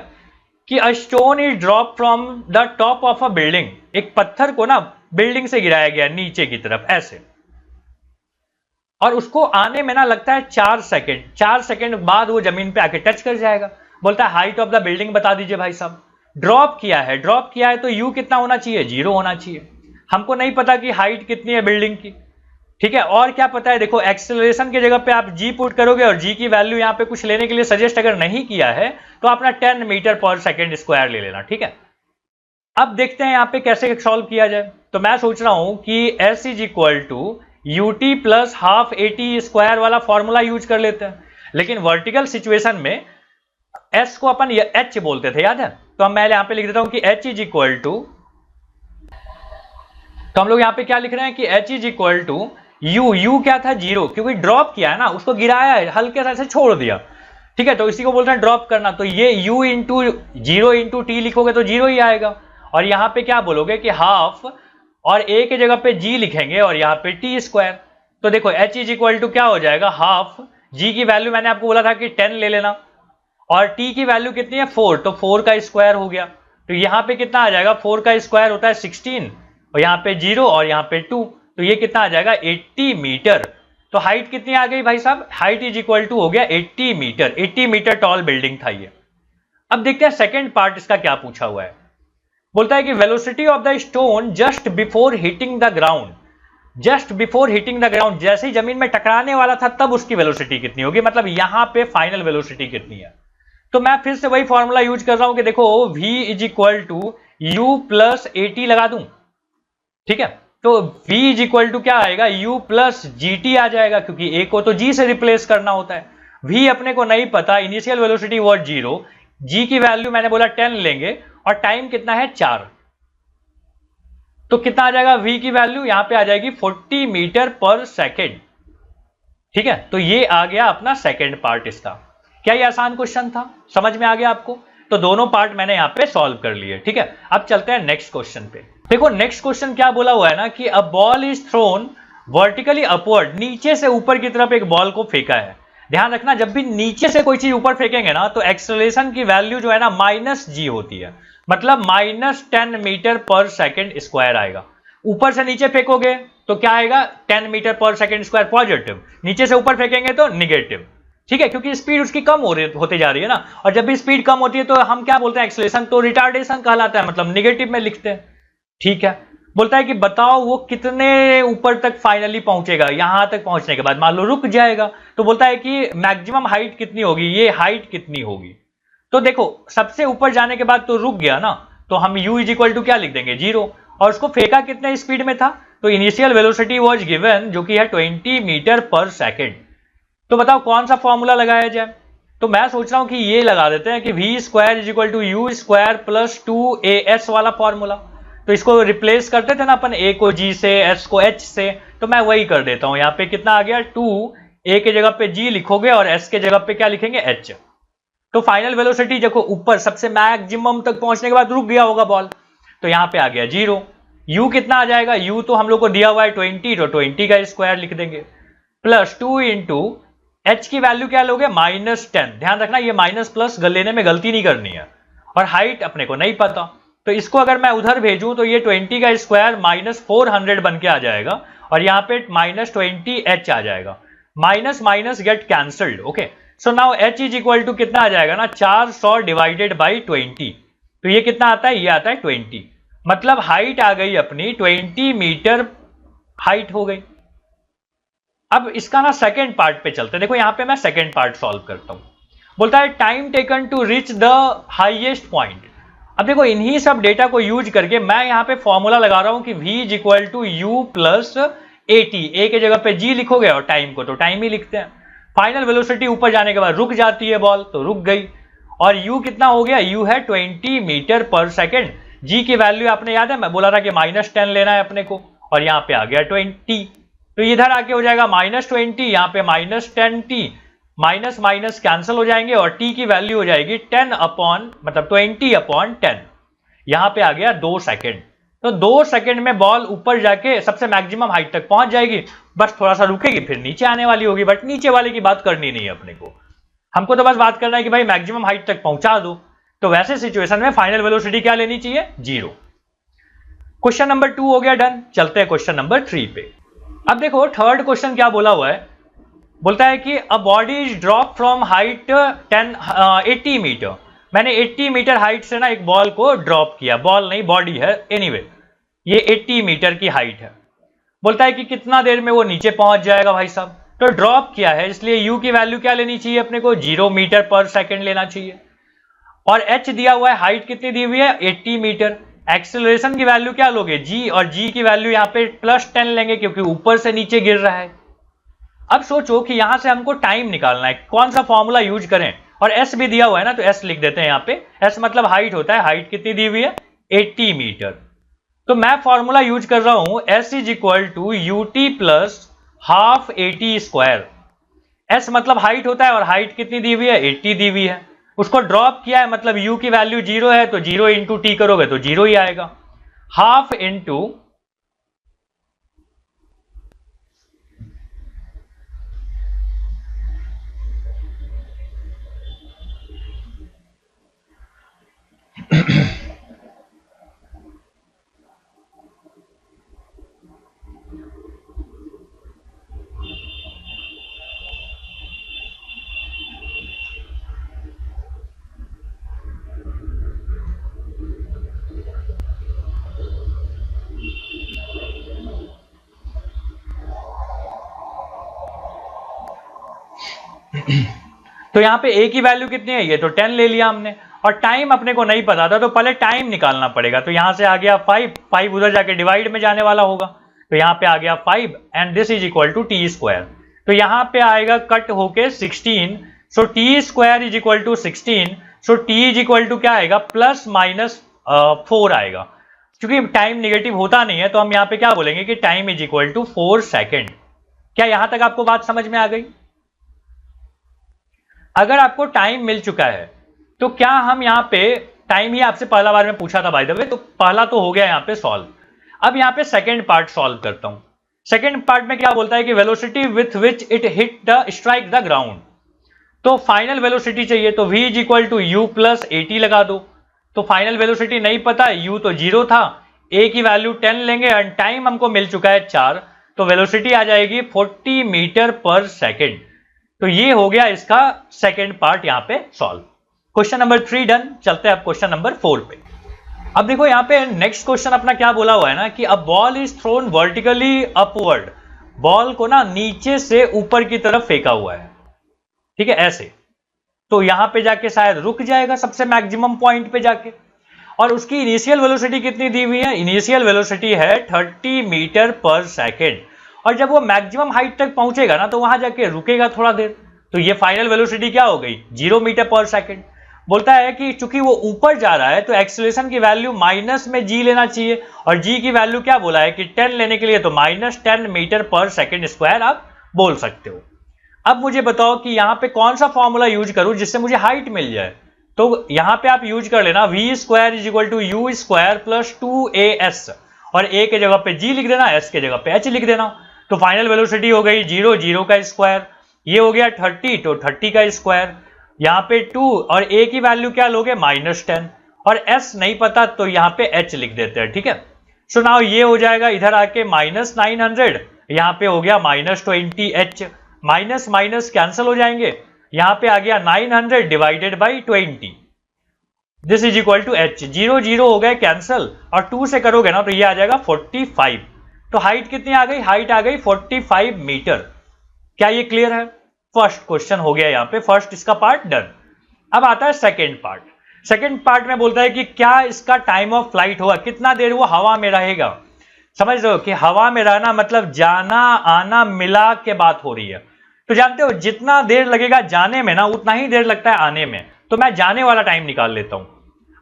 कि a stone is drop from the top of a building, एक पत्थर को ना बिल्डिंग से गिराया गया नीचे की तरफ ऐसे, और उसको आने में ना लगता है 4 सेकंड, 4 सेकंड बाद वो जमीन पे आके टच कर जाएगा। बोलता है हाइट ऑफ द बिल्डिंग बता दीजिए भाई साहब। ड्रॉप किया है, ड्रॉप किया है तो यू कितना होना चाहिए, 0 होना चाहिए। हमको नहीं पता कि हाइट कितनी है बिल्डिंग की, ठीक है। और क्या पता है, देखो एक्सेलरेशन की जगह पे आप जी पुट करोगे, और जी की वैल्यू यहाँ पे कुछ लेने के लिए सजेस्ट अगर नहीं किया है तो अपना 10 मीटर पर सेकेंड स्क्वायर ले लेना, ठीक है। अब देखते हैं यहाँ पे कैसे सॉल्व किया जाए। तो मैं सोच रहा हूं कि s is equal to u t plus half a t square वाला फॉर्मूला यूज कर लेते हैं, लेकिन वर्टिकल सिचुएशन में s को अपन h बोलते थे, याद है, तो मैं यहाँ पे लिख देता हूं कि h इज इक्वल टू, तो हम लोग यहाँ पे क्या लिख रहे हैं कि h is equal to u क्या था 0, क्योंकि ड्रॉप किया है ना, उसको गिराया है, हल्के से ऐसे छोड़ दिया, ठीक है, तो इसी को बोलते हैं ड्रॉप करना। तो ये u इंटू 0 इंटू टी लिखोगे तो 0 ही आएगा, और यहाँ पे क्या बोलोगे कि हाफ, और a के जगह पे g लिखेंगे और यहाँ पे टी स्क्वायर। तो देखो h इज इक्वल टू क्या हो जाएगा, हाफ, g की वैल्यू मैंने आपको बोला था कि 10 ले लेना, और t की वैल्यू कितनी है 4, तो 4 का स्क्वायर हो गया। तो यहाँ पे कितना आ जाएगा, 4 का स्क्वायर होता है 16, और यहाँ पे 0 और यहाँ पे 2, तो ये कितना आ जाएगा 80 मीटर। तो हाइट कितनी आ गई भाई साहब, हाइट इज इक्वल टू हो गया 80 मीटर, 80 मीटर टॉल बिल्डिंग था ये। अब देखते हैं सेकंड पार्ट इसका क्या पूछा हुआ है। बोलता है कि velocity of the stone just before hitting the ground, just before hitting the ground, जैसे ही जमीन में टकराने वाला था तब उसकी वेलोसिटी कितनी होगी, मतलब यहां पे फाइनल वेलोसिटी कितनी है। तो मैं फिर से वही फॉर्मूला यूज कर रहा हूं कि देखो v is equal to u plus a t लगा दूं, ठीक है, तो v इज इक्वल टू क्या आएगा, u प्लस जी टी आ जाएगा, क्योंकि a को तो g से रिप्लेस करना होता है। v अपने को नहीं पता, इनिशियल वेलोसिटी वॉज 0, g की वैल्यू मैंने बोला 10 लेंगे, और टाइम कितना है 4, तो कितना आ जाएगा v की वैल्यू, यहां पे आ जाएगी 40 मीटर पर सेकेंड, ठीक है। तो ये आ गया अपना सेकेंड पार्ट इसका। क्या ये आसान क्वेश्चन था, समझ में आ गया आपको? तो दोनों पार्ट मैंने यहां पे सॉल्व कर लिए, ठीक है। अब चलते हैं नेक्स्ट क्वेश्चन पे। देखो नेक्स्ट क्वेश्चन क्या बोला हुआ है ना कि a ball is thrown vertically upward, नीचे से ऊपर की तरफ एक बॉल को फेंका है। ध्यान रखना, जब भी नीचे से कोई चीज ऊपर फेंकेंगे ना तो एक्सेलरेशन की वैल्यू जो है ना -g होती है, मतलब -10 मीटर पर सेकेंड स्क्वायर आएगा। ऊपर से नीचे फेंकोगे तो क्या आएगा, 10 मीटर पर सेकेंड स्क्वायर पॉजिटिव, नीचे से ऊपर फेंकेंगे तो निगेटिव, ठीक है, क्योंकि स्पीड उसकी कम होते जा रही है ना, और जब भी स्पीड कम होती है तो हम क्या बोलते हैं, एक्सेलरेशन, तो रिटार्डेशन कहलाता है, मतलब निगेटिव में लिखते हैं, ठीक है। बोलता है कि बताओ वो कितने ऊपर तक फाइनली पहुंचेगा, यहां तक पहुंचने के बाद मान लो रुक जाएगा, तो बोलता है कि मैक्सिमम हाइट कितनी होगी, ये हाइट कितनी होगी। तो देखो सबसे ऊपर जाने के बाद तो रुक गया ना, तो हम u इज इक्वल टू क्या लिख देंगे 0, और उसको फेंका कितने स्पीड में था, तो इनिशियल वेलोसिटी वाज गिवन जो कि है 20 मीटर पर सेकेंड। तो बताओ कौन सा फॉर्मूला लगाया जाए, तो मैं सोच रहा हूं कि ये लगा देते हैं कि v square is equal to u square plus 2as वाला फॉर्मूला। तो इसको रिप्लेस करते थे ना अपन, a को g से, s को h से, तो मैं वही कर देता हूं। यहाँ पे कितना आ गया 2, a के जगह पे g लिखोगे और s के जगह पे क्या लिखेंगे h। तो फाइनल वेलोसिटी देखो ऊपर सबसे मैक्सिमम तक पहुंचने के बाद रुक गया होगा बॉल, तो यहाँ पे आ गया 0। u कितना आ जाएगा, u तो हम लोग को दिया हुआ है 20, तो 20 का स्क्वायर लिख देंगे, प्लस 2 इंटू h की वैल्यू क्या लोगे -10। ध्यान रखना ये माइनस प्लस लेने में गलती नहीं करनी है, और हाइट अपने को नहीं पता, तो इसको अगर मैं उधर भेजूं तो ये 20 का स्क्वायर -400 बन के आ जाएगा, और यहाँ पे -20h आ जाएगा, minus minus get cancelled, okay. So now h is equal to कितना आ जाएगा ना 400 डिवाइडेड बाई 20, तो ये कितना आता है, ये आता है 20, मतलब हाइट आ गई अपनी 20 मीटर हाइट हो गई। अब इसका ना सेकेंड पार्ट पे चलते हैं। देखो यहां पे मैं सेकेंड पार्ट सॉल्व करता हूं। बोलता है time taken to reach the highest point. अब देखो इन्हीं सब डेटा को यूज करके मैं यहां पे फॉर्मूला लगा रहा हूं कि v is equal to u plus a t, a के जगह पे g लिखोगे और टाइम को तो टाइम ही लिखते हैं। फाइनल वेलोसिटी ऊपर जाने के बाद रुक जाती है बॉल, तो रुक गई, और u कितना हो गया, u है 20 मीटर पर सेकेंड। g की वैल्यू आपने याद है मैं बोला था कि -10 लेना है अपने को, और यहाँ पे आ गया 20, तो इधर आके हो जाएगा -20, यहाँ पे -10t, माइनस माइनस कैंसिल हो जाएंगे, और t की वैल्यू हो जाएगी 10 अपॉन मतलब 20/10, यहाँ पे आ गया 2 सेकेंड। तो 2 सेकेंड में बॉल ऊपर जाके सबसे मैक्सिमम हाइट तक पहुंच जाएगी, बस थोड़ा सा रुकेगी फिर नीचे आने वाली होगी, बट नीचे वाले की बात करनी नहीं है अपने को, हमको तो बस बात करना है कि भाई मैक्सिमम हाइट तक पहुंचा दो। तो वैसे सिचुएशन में फाइनल वेलोसिटी क्या लेनी चाहिए, 0। क्वेश्चन नंबर 2 हो गया डन। चलते हैं क्वेश्चन नंबर 3 पे। अब देखो थर्ड क्वेश्चन क्या बोला हुआ है, बोलता है कि a body is drop from height 80 metre. मैंने 80 मीटर हाइट से ना एक बॉल को ड्रॉप किया, बॉल नहीं बॉडी है, एनीवे ये 80 मीटर की हाइट है। बोलता है कि कितना देर में वो नीचे पहुंच जाएगा भाई साहब, तो ड्रॉप किया है इसलिए u की वैल्यू क्या लेनी चाहिए अपने को, 0 मीटर पर सेकेंड लेना चाहिए, और h दिया हुआ है, हाइट कितनी दी हुई है 80 मीटर। एक्सेलरेशन की वैल्यू क्या लोगे g, और g की वैल्यू यहाँ पे +10 लेंगे क्योंकि ऊपर से नीचे गिर रहा है। अब सोचो कि यहां से हमको टाइम निकालना है, कौन सा फॉर्मूला यूज करें, और s भी दिया हुआ है ना, तो s लिख देते हैं यहाँ पे। s मतलब हाइट होता है, हाइट कितनी दी हुई है 80 मीटर। तो मैं फॉर्मूला यूज कर रहा हूं s is equal to u t plus half 80 square. s मतलब हाइट होता है और हाइट कितनी दी हुई है 80 दी हुई है, उसको ड्रॉप किया है मतलब u की वैल्यू 0 है, तो 0 इंटू टी करोगे तो 0 ही आएगा। हाफ इंटू तो यहां पे a की वैल्यू कितनी है, ये तो 10 ले लिया हमने, और टाइम अपने को नहीं पता था तो पहले टाइम निकालना पड़ेगा। तो यहां से आ गया 5 उधर जाके डिवाइड में जाने वाला होगा, तो यहां पे आ गया 5 and this is equal to t square. तो यहां पे आएगा कट होके 16, so t square is equal to 16, so t is equal to क्या आएगा प्लस माइनस 4 आएगा। क्योंकि टाइम निगेटिव होता नहीं है तो हम यहां पे क्या बोलेंगे कि time is equal to 4 second. क्या यहां तक आपको बात समझ में आ गई? अगर आपको टाइम मिल चुका है तो क्या हम यहां पे, टाइम ही आपसे पहला बार में पूछा था बाय द वे, तो पहला तो हो गया यहां पे सॉल्व। अब यहां पे सेकंड पार्ट सॉल्व करता हूं। सेकंड पार्ट में क्या बोलता है कि velocity with which it hit the strike the ground. तो फाइनल वेलोसिटी चाहिए, तो v is equal to u plus 80 लगा दो। तो फाइनल वेलोसिटी नहीं पता, u तो 0 था, a की वैल्यू 10 लेंगे एंड टाइम हमको मिल चुका है 4, तो वेलोसिटी आ जाएगी 40 मीटर पर सेकेंड। तो ये हो गया इसका सेकेंड पार्ट यहां पे सॉल्व। Question number 3 done. चलते हैं अब क्वेश्चन नंबर 4 पे। अब देखो यहां पे नेक्स्ट क्वेश्चन अपना क्या बोला हुआ है ना कि a ball is thrown vertically upward. Ball को ना नीचे से ऊपर की तरफ फेंका हुआ है, ठीक है, ऐसे। तो यहां पे जाके शायद रुक जाएगा सबसे मैक्सिमम पॉइंट पे जाके, और उसकी इनिशियल वेलोसिटी कितनी दी हुई है, इनिशियल वेलोसिटी है 30 मीटर पर सेकेंड। और जब वो मैक्सिमम हाइट तक पहुंचेगा ना तो वहां जाके रुकेगा थोड़ा देर, तो ये फाइनल वेलोसिटी क्या हो गई 0 मीटर पर सेकेंड। बोलता है कि चूंकि वो ऊपर जा रहा है तो एक्सीलरेशन की वैल्यू माइनस में g लेना चाहिए, और g की वैल्यू क्या बोला है कि 10 लेने के लिए तो -10 मीटर पर सेकेंड स्क्वायर आप बोल सकते हो। अब मुझे बताओ कि यहां पे कौन सा फॉर्मूला यूज करूं जिससे मुझे हाइट मिल जाए। तो यहां पे आप यूज कर लेना v square is equal to u square plus 2as, और a के जगह पे g लिख देना, s के जगह पे h लिख देना। तो फाइनल वेलोसिटी हो गई 0, 0 का स्क्वायर, ये हो गया 30, तो 30 का स्क्वायर, यहाँ पे 2 और a की वैल्यू क्या लोगे -10, और s नहीं पता तो यहाँ पे h लिख देते हैं, ठीक है। सो नाउ ये हो जाएगा इधर आके -900, यहाँ पे हो गया -20h, माइनस माइनस कैंसिल हो जाएंगे, यहाँ पे आ गया 900 divided by 20, this is equal to h। 0 0 हो गए कैंसिल, और 2 से करोगे ना तो ये आ जाएगा 45। तो हाइट कितनी आ गई, हाइट आ गई 45 मीटर। क्या ये क्लियर है? फर्स्ट क्वेश्चन हो गया यहाँ पे, फर्स्ट इसका पार्ट डन। अब आता है सेकेंड पार्ट। सेकेंड पार्ट में बोलता है कि क्या इसका टाइम ऑफ फ्लाइट होगा, कितना देर वो हवा में रहेगा। समझ रहे हो कि हवा में रहना मतलब जाना आना मिला के बात हो रही है। तो जानते हो जितना देर लगेगा जाने में ना उतना ही देर लगता है आने में, तो मैं जाने वाला टाइम निकाल लेता हूं।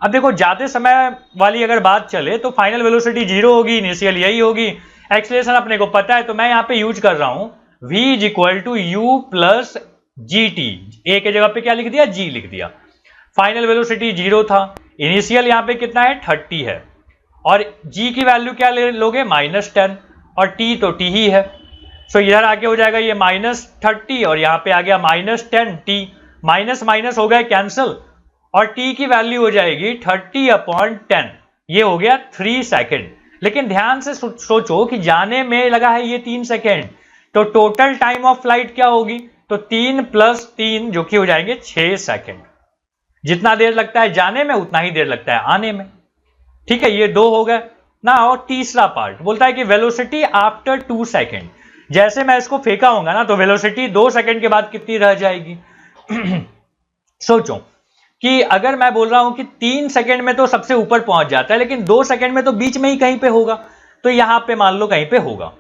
अब देखो जाते समय वाली अगर बात चले तो फाइनल वेलोसिटी 0 होगी, इनिशियल यही होगी, एक्सीलरेशन अपने को पता है, तो मैं यहां पे यूज कर रहा हूं v is equal to u plus g t. A के जगह पे क्या लिख दिया, g लिख दिया। फाइनल वेलोसिटी 0 था, इनिशियल यहां पे कितना है 30 है, और g की वैल्यू क्या ले लोगे -10, और t तो t ही है। सो इधर आके हो जाएगा ये -30 और यहाँ पे आ गया -10t, माइनस माइनस हो गया कैंसिल, और t की वैल्यू हो जाएगी 30/10, ये हो गया 3 सेकेंड। लेकिन ध्यान से सोचो कि जाने में लगा है ये 3 सेकेंड, तो टोटल टाइम ऑफ फ्लाइट क्या होगी, तो 3 + 3 जो कि हो जाएंगे 6 सेकेंड। जितना देर लगता है जाने में उतना ही देर लगता है आने में, ठीक है। ये 2 हो गए ना। और तीसरा पार्ट बोलता है कि वेलोसिटी आफ्टर 2 सेकेंड। जैसे मैं इसको फेंका होगा ना तो वेलोसिटी 2 सेकेंड के बाद कितनी रह जाएगी। सोचो कि अगर मैं बोल रहा हूं कि 3 सेकेंड में तो सबसे ऊपर पहुंच जाता है, लेकिन 2 सेकेंड में तो बीच में ही कहीं पे होगा, तो यहां पे मान लो कहीं पे होगा।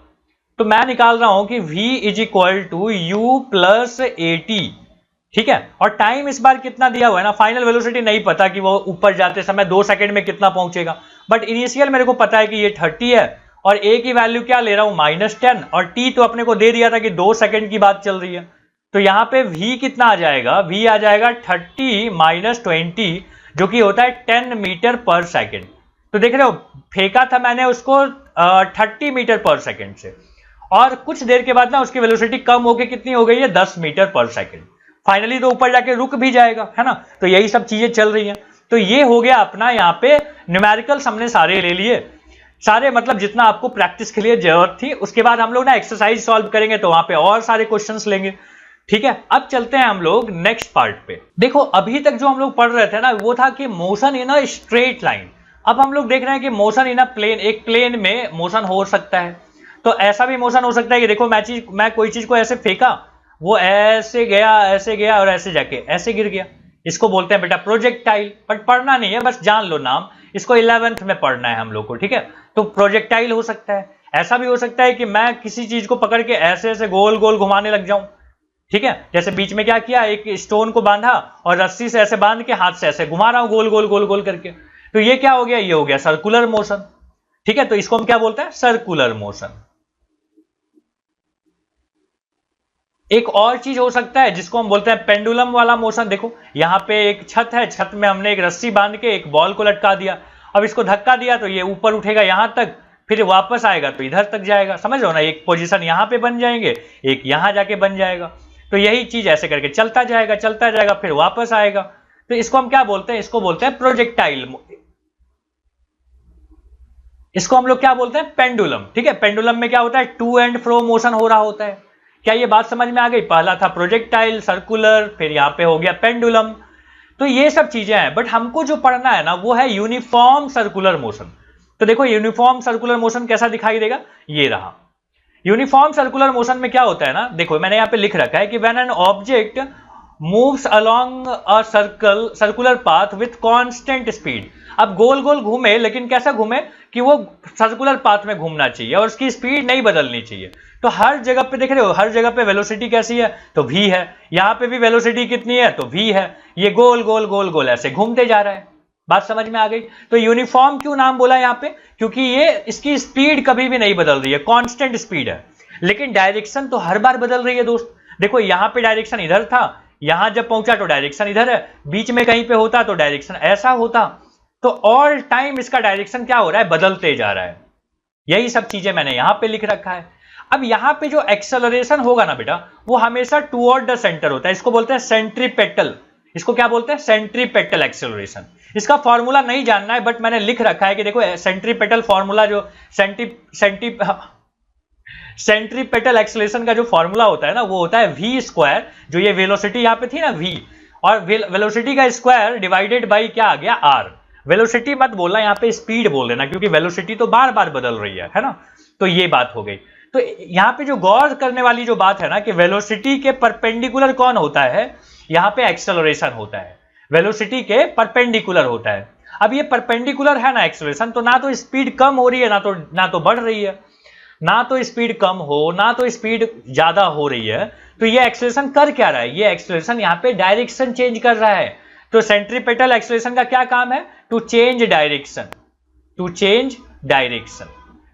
तो मैं निकाल रहा हूं कि v is equal to u plus 80, ठीक है, और टाइम इस बार कितना दिया हुआ है ना, फाइनल वेलोसिटी नहीं पता कि वो ऊपर जाते समय 2 सेकंड में कितना पहुंचेगा, बट इनिशियल मेरे को पता है कि ये 30 है, और ए की वैल्यू क्या ले रहा हूं -10, और टी तो अपने को दे दिया था कि 2 सेकंड की बात चल रही है। तो यहां पे v कितना आ जाएगा, v आ जाएगा 30 - 20, जो कि होता है 10 मीटर पर सेकेंड। तो देख रहे हो, फेंका था मैंने उसको 30 मीटर पर सेकेंड से, और कुछ देर के बाद ना उसकी वेलोसिटी कम होकर कितनी हो गई है, 10 मीटर पर सेकेंड। फाइनली तो ऊपर जाके रुक भी जाएगा, है ना। तो यही सब चीजें चल रही हैं। तो ये हो गया अपना यहाँ पे न्यूमेरिकल्स हमने सारे ले लिए, सारे मतलब जितना आपको प्रैक्टिस के लिए जरूरत थी। उसके बाद हम लोग ना एक्सरसाइज सॉल्व करेंगे, तो वहां पे और सारे क्वेश्चंस लेंगे। ठीक है, अब चलते हैं हम लोग नेक्स्ट पार्ट पे। देखो अभी तक जो हम लोग पढ़ रहे थे ना, वो था कि motion in a straight line. अब हम लोग देख रहे हैं कि मोशन इन अ प्लेन, एक प्लेन में मोशन हो सकता है। तो ऐसा भी मोशन हो सकता है कि देखो मैं कोई चीज को ऐसे फेंका, वो ऐसे गया और ऐसे जाके ऐसे गिर गया। इसको बोलते हैं बेटा प्रोजेक्टाइल, बट पढ़ना नहीं है, बस जान लो नाम। इसको 11th में पढ़ना है हम लोग को, ठीक है। तो प्रोजेक्टाइल हो सकता है। ऐसा भी हो सकता है कि मैं किसी चीज को पकड़ के ऐसे ऐसे गोल गोल घुमाने लग जाऊं, ठीक है। जैसे बीच में क्या किया, एक स्टोन को बांधा और रस्सी से ऐसे बांध के हाथ से ऐसे घुमा रहा हूं गोल गोल गोल गोल करके। तो ये क्या हो गया, ये हो गया सर्कुलर मोशन, ठीक है। तो इसको हम क्या बोलते हैं, सर्कुलर मोशन। एक और चीज हो सकता है जिसको हम बोलते हैं पेंडुलम वाला मोशन। देखो यहां पे एक छत है, छत में हमने एक रस्सी बांध के एक बॉल को लटका दिया। अब इसको धक्का दिया तो ये ऊपर उठेगा यहां तक, फिर वापस आएगा तो इधर तक जाएगा। समझ रहे हो ना, एक पोजीशन यहां पे बन जाएंगे, एक यहां जाके बन जाएगा। तो यही चीज ऐसे करके चलता जाएगा फिर वापस आएगा। तो इसको हम क्या बोलते हैं, इसको बोलते हैं प्रोजेक्टाइल। इसको हम लोग क्या बोलते हैं, पेंडुलम, ठीक है। पेंडुलम में क्या होता है, टू एंड फ्रो मोशन हो रहा होता है। क्या ये बात समझ में आ गई? पहला था प्रोजेक्टाइल, सर्कुलर, फिर यहां पे हो गया पेंडुलम। तो ये सब चीजें हैं, बट हमको जो पढ़ना है ना वो है यूनिफॉर्म सर्कुलर मोशन। तो देखो यूनिफॉर्म सर्कुलर मोशन कैसा दिखाई देगा, ये रहा। यूनिफॉर्म सर्कुलर मोशन में क्या होता है ना, देखो मैंने यहां पे लिख रखा है कि when an object moves along a circular path with constant speed. अब गोल गोल घूमे, लेकिन कैसा घूमे कि वो सर्कुलर पाथ में घूमना चाहिए और उसकी स्पीड नहीं बदलनी चाहिए। तो हर जगह पे देख रहे हो, हर जगह पे वेलोसिटी कैसी है, तो v है। यहां पे भी वेलोसिटी कितनी है, तो v है। ये गोल गोल गोल गोल ऐसे घूमते जा रहा है। बात समझ में आ गई? तो यूनिफॉर्म क्यों नाम बोला यहां पे, क्योंकि ये इसकी स्पीड कभी भी नहीं बदल रही है, कांस्टेंट स्पीड है। लेकिन डायरेक्शन तो हर बार बदल रही है दोस्त। देखो यहां पे डायरेक्शन इधर था, यहां जब पहुंचा तो डायरेक्शन इधर है, बीच में कहीं पे होता तो डायरेक्शन ऐसा होता। तो ऑल टाइम इसका डायरेक्शन क्या हो रहा है, बदलते जा रहा है। यही सब चीजें मैंने यहां पे लिख रखा है। अब यहां पे जो एक्सेलरेशन होगा ना बेटा, वो हमेशा टुवर्ड द सेंटर होता है। इसको बोलते हैं सेंट्रीपेटल। इसको क्या बोलते हैं, सेंट्रीपेटल एक्सेलरेशन। इसका फॉर्मूला नहीं जानना है, बट मैंने लिख रखा है कि देखो सेंट्रीपेटल फॉर्मूला जो सेंट्रीपेटल एक्सेलरेशन का जो फॉर्मूला होता है ना, वो होता है v स्क्वायर, जो ये वेलोसिटी यहां पे थी ना v, और वेलोसिटी का स्क्वायर डिवाइडेड बाई क्या आ गया, r। वेलोसिटी मत बोलना, यहां पे स्पीड बोल देना, क्योंकि वेलोसिटी तो बार बार बदल रही है ना। तो ये बात हो गई। तो यहां पे जो गौर करने वाली जो बात है ना, कि वेलोसिटी के परपेंडिकुलर कौन होता है, यहां पे एक्सेलरेशन होता है। वेलोसिटी के परपेंडिकुलर होता है। अब ये परपेंडिकुलर है ना एक्सेलरेशन, तो ना तो स्पीड कम हो रही है, ना तो बढ़ रही है। ना तो स्पीड कम हो, ना तो स्पीड ज्यादा हो रही है। तो ये एक्सेलरेशन कर क्या रहा है, ये एक्सेलरेशन यहां पे डायरेक्शन चेंज कर रहा है। तो सेंट्रीपेटल एक्सेलरेशन का क्या काम है, to change direction, to change direction.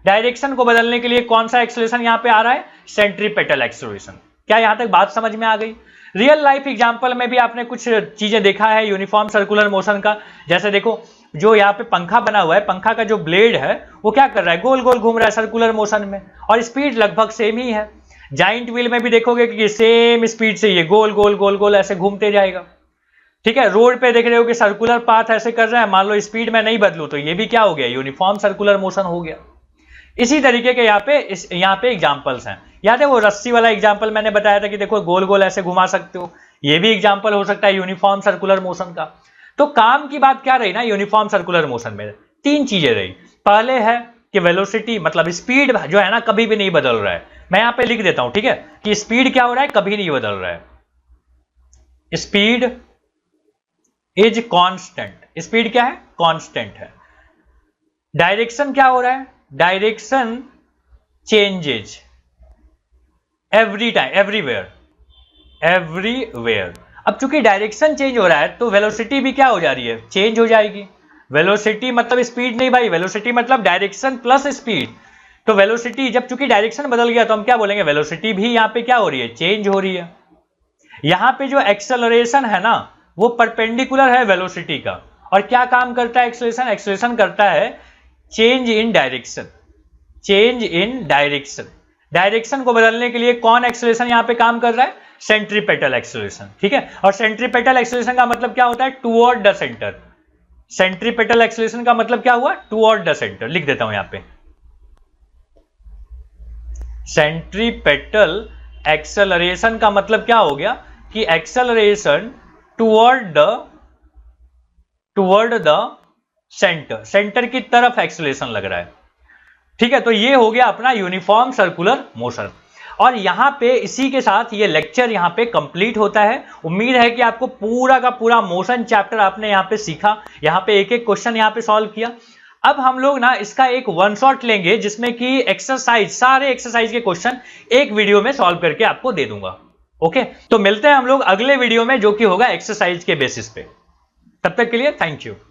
Direction को बदलने के लिए कौन सा एक्सेलरेशन यहां पे आ रहा है, सेंट्रीपेटल एक्सेलरेशन। क्या यहां तक बात समझ में आ गई? रियल लाइफ एग्जांपल में भी आपने कुछ चीजें देखा है यूनिफॉर्म सर्कुलर मोशन का। जैसे देखो जो यहाँ पे पंखा बना हुआ है, पंखा का जो ब्लेड है वो क्या कर रहा है, गोल गोल घूम रहा है सर्कुलर मोशन में, और स्पीड लगभग सेम ही है। जाइंट व्हील में भी देखोगे कि सेम स्पीड से ये गोल गोल गोल गोल ऐसे घूमते जाएगा। ठीक है, रोड पे देख रहे हो कि सर्कुलर पाथ ऐसे कर रहा है, मान लो स्पीड में नहीं बदलू तो ये भी क्या हो गया, यूनिफॉर्म सर्कुलर मोशन हो गया। इसी तरीके के यहाँ पे एग्जांपल्स हैं। याद है वो रस्सी वाला एग्जांपल मैंने बताया था कि देखो गोल गोल ऐसे घुमा सकते हो, ये भी एग्जांपल हो सकता है यूनिफॉर्म सर्कुलर मोशन का। तो काम की बात क्या रही ना यूनिफॉर्म सर्कुलर मोशन में, तीन चीजें रही। पहले है कि वेलोसिटी मतलब स्पीड जो है ना कभी भी नहीं बदल रहा है। मैं यहां पे लिख देता हूं, ठीक है, कि स्पीड क्या हो रहा है, कभी नहीं बदल रहा है। स्पीड इज कांस्टेंट, स्पीड क्या है, कांस्टेंट है। डायरेक्शन क्या हो रहा है, direction changes every time, everywhere, everywhere. अब चूंकि डायरेक्शन चेंज हो रहा है तो वेलोसिटी भी क्या हो जा रही है, चेंज हो जाएगी। वेलोसिटी मतलब स्पीड नहीं भाई, वेलोसिटी मतलब डायरेक्शन प्लस स्पीड। तो वेलोसिटी जब चूंकि डायरेक्शन बदल गया तो हम क्या बोलेंगे, वेलोसिटी भी यहां पे क्या हो रही है, चेंज हो रही है। यहां पे जो एक्सेलरेशन है ना वो परपेंडिकुलर है वेलोसिटी का। और क्या काम करता है एक्सेलरेशन, एक्सेलरेशन करता है change in direction, change in direction. Direction को बदलने के लिए कौन एक्सेलरेशन यहां पे काम कर रहा है, सेंट्रीपेटल एक्सेलरेशन, ठीक है। और सेंट्रीपेटल एक्सेलरेशन का मतलब क्या होता है, toward the centre. Centripetal acceleration का मतलब क्या हुआ, टुवर्ड द सेंटर। लिख देता हूं यहां पे, सेंट्रीपेटल एक्सेलरेशन का मतलब क्या हो गया कि acceleration toward the centre, centre की तरफ एक्सेलरेशन लग रहा है, ठीक है। तो ये हो गया अपना यूनिफॉर्म सर्कुलर मोशन। और यहां पे इसी के साथ ये लेक्चर यहां पे कंप्लीट होता है। उम्मीद है कि आपको पूरा का पूरा मोशन चैप्टर आपने यहां पे सीखा, यहां पे एक एक क्वेश्चन यहां पे सॉल्व किया। अब हम लोग ना इसका एक वन शॉट लेंगे जिसमें कि एक्सरसाइज, सारे एक्सरसाइज के क्वेश्चन एक वीडियो में सॉल्व करके आपको दे दूंगा। ओके, तो मिलते हैं हम लोग अगले वीडियो में जो कि होगा एक्सरसाइज के बेसिस पे। तब तक के लिए थैंक यू।